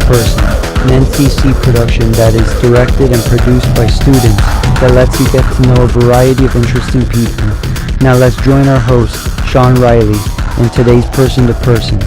Person, an NCC production that is directed and produced by students that lets you get to know a variety of interesting people. Now let's join our host, Sean Riley, in today's Person to Person.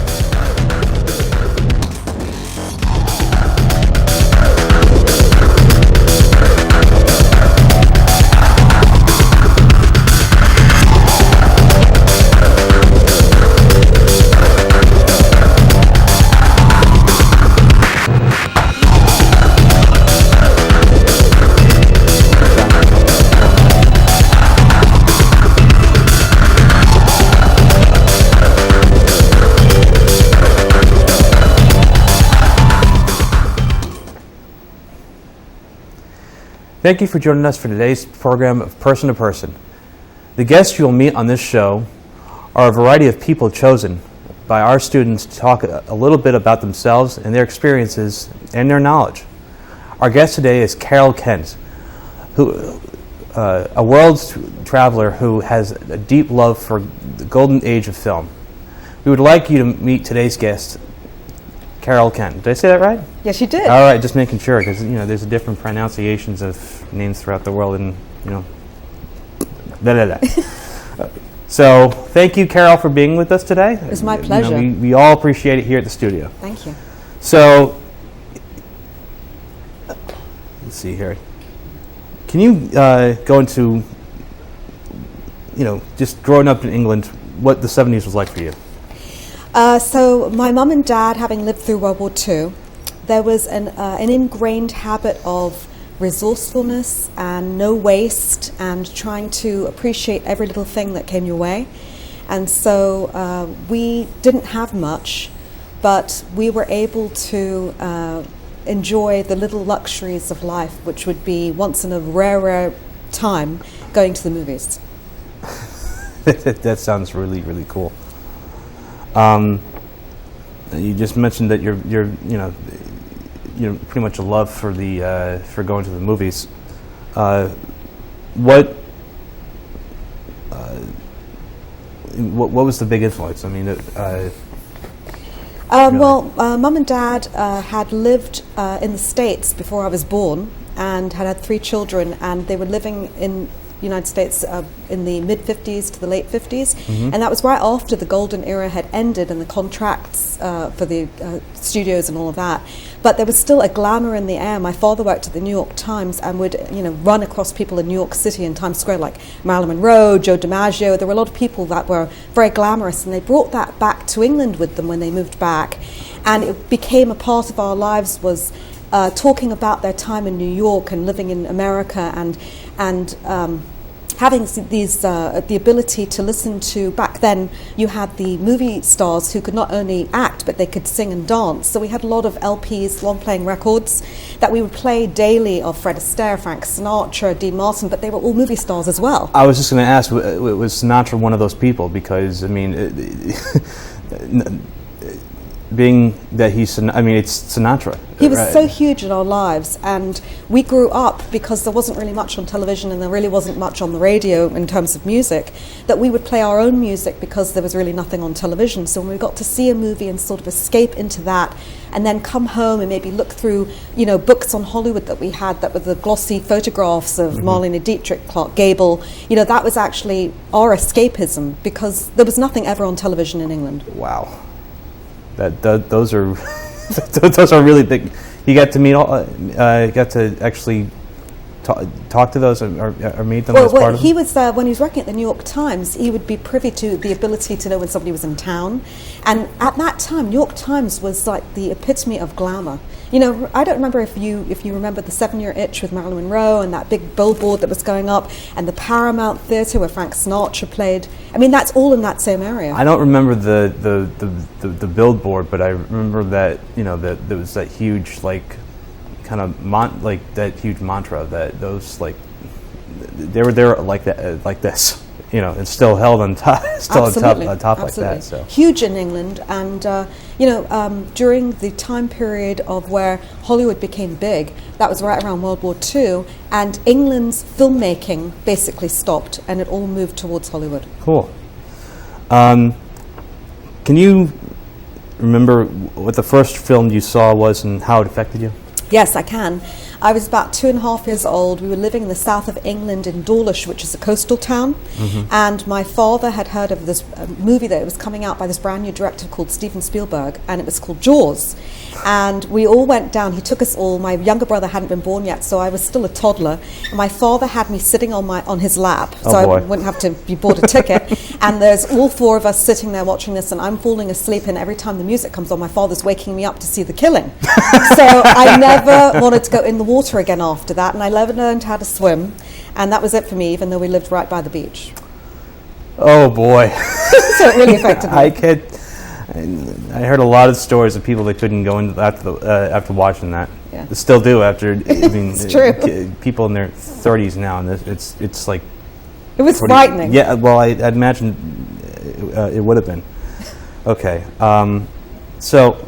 Thank you for joining us for today's program of Person to Person. The guests you will meet on this show are a variety of people chosen by our students to talk a little bit about themselves and their experiences and their knowledge. Our guest today is Carol Kent, a world traveler who has a deep love for the golden age of film. We would like you to meet today's guest, Carol Kent. Did I say that right? Yes, you did. All right, just making sure, because there's different pronunciations of names throughout the world, and So, thank you, Carol, for being with us today. It's my pleasure. We all appreciate it here at the studio. Thank you. So, let's see here. Can you go into, just growing up in England, what the 70s was like for you? So my mum and dad, having lived through World War II, there was an ingrained habit of resourcefulness and no waste and trying to appreciate every little thing that came your way. And so we didn't have much, but we were able to enjoy the little luxuries of life, which would be once in a rare time going to the movies. That sounds really, really cool. You just mentioned that you're pretty much a love for the for going to the movies. What was the big influence? I mean, Mum and Dad had lived in the States before I was born and had 3 children, and they were living in United States in the mid-50s to the late 50s, and that was right after the golden era had ended and the contracts for the studios and all of that. But there was still a glamour in the air. My father worked at the New York Times and would run across people in New York City and Times Square like Marilyn Monroe, Joe DiMaggio. There were a lot of people that were very glamorous, and they brought that back to England with them when they moved back, and it became a part of our lives, was talking about their time in New York and living in America and having these the ability to listen to. Back then you had the movie stars who could not only act but they could sing and dance, so we had a lot of LPs, long playing records that we would play daily of Fred Astaire, Frank Sinatra, Dean Martin, but they were all movie stars as well. I was just going to ask, was Sinatra one of those people? Because being that it's Sinatra. He was so huge in our lives, and we grew up because there wasn't really much on television and there really wasn't much on the radio in terms of music, that we would play our own music because there was really nothing on television. So when we got to see a movie and sort of escape into that and then come home and maybe look through books on Hollywood that we had that were the glossy photographs of Marlene Dietrich, Clark Gable, that was actually our escapism because there was nothing ever on television in England. Wow. Those are those are really big. You got to meet got to actually talk to those or meet them as part of he was when he was working at the New York Times, he would be privy to the ability to know when somebody was in town, and at that time New York Times was like the epitome of glamour. I don't remember if you remember the 7-Year Itch with Marilyn Monroe and that big billboard that was going up, and the Paramount Theatre where Frank Sinatra played. I mean, that's all in that same area. I don't remember the billboard, but I remember that that there was that huge kind of that huge mantra that those they were there like that like this. It's still held on top, Absolutely. on top Absolutely. like that. So huge in England, and during the time period of where Hollywood became big, that was right around World War II, and England's filmmaking basically stopped, and it all moved towards Hollywood. Cool. Can you remember what the first film you saw was and how it affected you? Yes, I can. I was about 2.5 years old. We were living in the south of England in Dawlish, which is a coastal town. And my father had heard of this movie that was coming out by this brand new director called Steven Spielberg, and it was called Jaws. And we all went down. He took us all. My younger brother hadn't been born yet, so I was still a toddler. And my father had me sitting on his lap, so I wouldn't have to be bought a ticket. And there's all four of us sitting there watching this, and I'm falling asleep. And every time the music comes on, my father's waking me up to see the killing. So I never wanted to go in the water again after that, and I never learned how to swim, and that was it for me, even though we lived right by the beach. Oh boy. So it really affected me. I heard a lot of stories of people that couldn't go in after watching that. Yeah. They still do after. I mean, It's true. People in their 30s now, and it's like. It was frightening. Yeah, well, I'd imagine it would have been. Okay, so.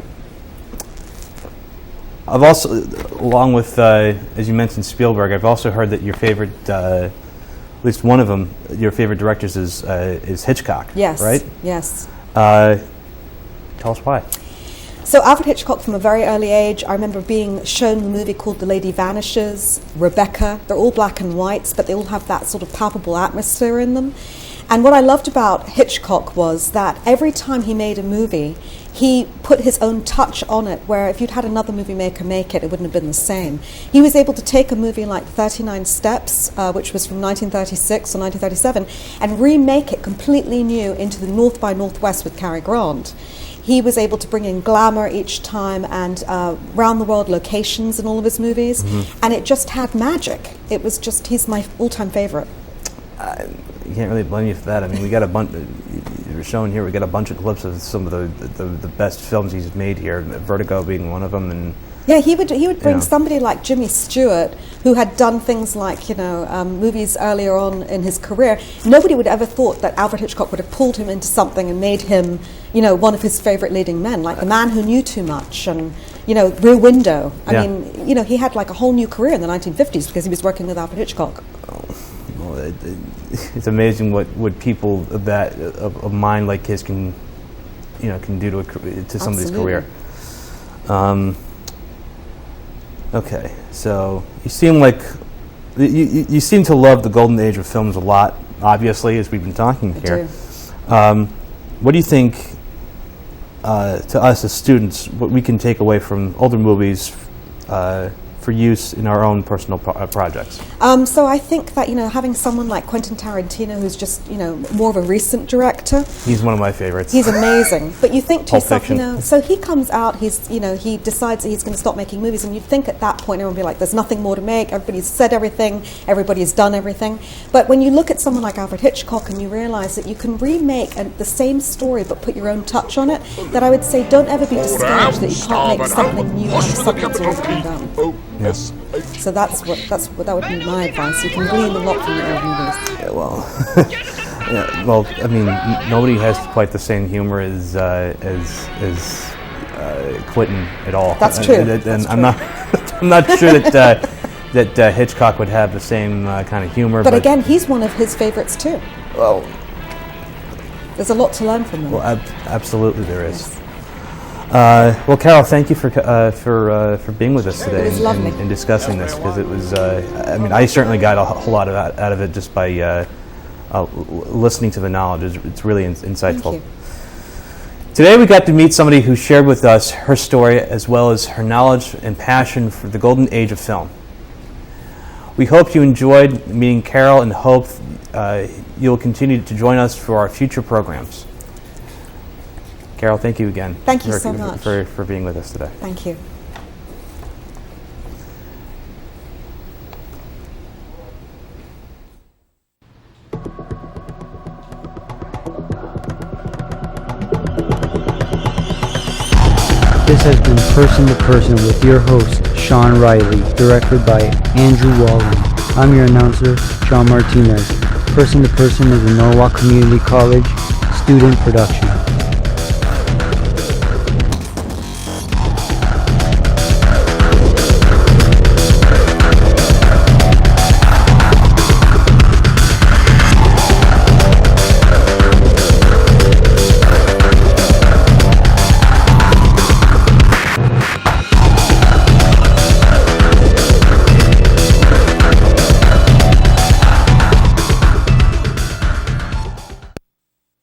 I've also, along with, as you mentioned, Spielberg, I've also heard that your favorite, at least one of them, your favorite directors is Hitchcock. Yes. Right? Yes. Tell us why. So Alfred Hitchcock, from a very early age, I remember being shown the movie called The Lady Vanishes, Rebecca. They're all black and whites, but they all have that sort of palpable atmosphere in them. And what I loved about Hitchcock was that every time he made a movie, he put his own touch on it, where if you'd had another movie maker make it, it wouldn't have been the same. He was able to take a movie like 39 Steps, which was from 1936 or 1937, and remake it completely new into the North by Northwest with Cary Grant. He was able to bring in glamour each time and round-the-world locations in all of his movies, and it just had magic. It was just, he's my all-time favorite. You can't really blame you for that. I mean, we got a bunch. You're showing here. We got a bunch of clips of some of the best films he's made here. Vertigo being one of them, and yeah, he would bring somebody like Jimmy Stewart, who had done things like movies earlier on in his career. Nobody would ever thought that Alfred Hitchcock would have pulled him into something and made him, one of his favorite leading men, like The Man Who Knew Too Much and Rear Window. I mean, he had like a whole new career in the 1950s because he was working with Alfred Hitchcock. It's amazing what people of that of mind like his can do to somebody's career. Okay, so you seem like you seem to love the golden age of films a lot. Obviously, as we've been talking here. What do you think to us as students? What we can take away from older movies for use in our own personal projects? So I think that having someone like Quentin Tarantino, who's just more of a recent director. He's one of my favorites. He's amazing. But you think to Pulp yourself, Fiction. so he comes out, he decides that he's going to stop making movies, and you'd think at that point everyone would be like, there's nothing more to make. Everybody's said everything. Everybody's done everything. But when you look at someone like Alfred Hitchcock and you realize that you can remake the same story but put your own touch on it, that I would say don't ever be discouraged that you can't make something new out of something that's already been done. Yes. So that would be my advice. You can glean a lot from your own movies. Yeah, well, I mean, nobody has quite the same humor as Quentin at all. That's true. And I'm not sure that Hitchcock would have the same kind of humor. But again, he's one of his favorites too. Well, there's a lot to learn from them. Well, absolutely there is. Yes. Well, Carol, thank you for being with us today and discussing this, because it was. I certainly got a whole lot out of it just by listening to the knowledge. It's really insightful. Thank you. Today we got to meet somebody who shared with us her story as well as her knowledge and passion for the golden age of film. We hope you enjoyed meeting Carol and hope you'll continue to join us for our future programs. Carol, thank you again. Thank you so much for being with us today. Thank you. This has been Person to Person with your host, Sean Riley, directed by Andrew Wallen. I'm your announcer, Sean Martinez. Person to Person is a Norwalk Community College student production.